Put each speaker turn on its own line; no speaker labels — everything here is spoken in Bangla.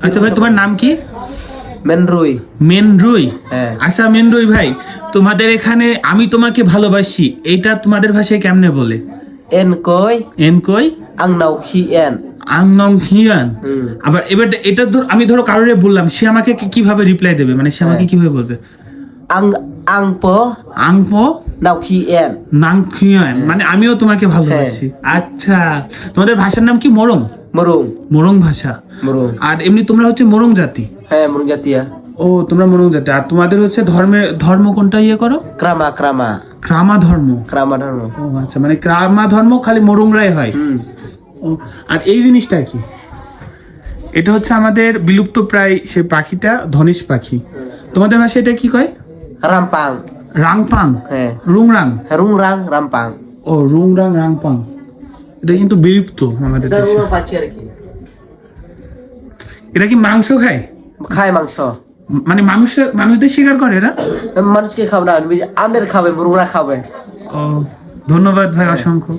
আচ্ছা ভাই, তোমার নাম কি?
মেনরুই।
মেনরুই।
হ্যাঁ।
আচ্ছা মেনরুই ভাই, তোমাদের এখানে আমি তোমাকে ভালোবাসি এইটা তোমাদের ভাষায় কেমনে বলে?
এন কই
এন কই
আং নাও খি এন।
আং নং হিয়ান। আবার এবার এটা আমি ধরো কারোরে বললাম, সে আমাকে কিভাবে রিপ্লাই দেবে, মানে সে আমাকে কিভাবে বলবে?
আং আং প
আং পো
নাও খি এন।
নাং খিয়ান, মানে আমিও তোমাকে ভালোবাসি। আচ্ছা, তোমাদের ভাষার নাম কি? মোরং।
মরুং।
মোরং ভাষা।
মরুং।
আর এমনি তোমরা হচ্ছে মোরং জাতি?
হ্যাঁ মরুং জাতিয়া।
ও, তোমরা মোরং জাতি। আর তোমাদের হচ্ছে ধর্ম কোনটা ইয়ে করো?
ক্রামা ক্রামা।
ক্রামা ধর্ম।
ক্রামা ধর্ম।
ও আচ্ছা, মানে ক্রামা ধর্ম খালি মোরংরাই হয়। ও, আর এই জিনিসটা কি? এটা হচ্ছে আমাদের বিলুপ্ত প্রায় সে পাখিটা, ধনেশ পাখি। তোমাদের ভাষায় এটা কি কয়?
রামপাং।
রাংপাং।
হ্যাঁ।
রুংরাং।
রুং রাং রামপাং।
ও, রুংরাং রাংপাং। এটা কিন্তু বিলুপ্ত আমাদের দেশে।
পাখি আর কি।
এটা কি মাংস খায়?
খায় মাংস।
মানে মানুষদের শিকার করে এরা?
মানুষকে খাবে না, আমাদের খাবে, মুরুংরা খাবে।
ও, ধন্যবাদ ভাই, অসংখ্য।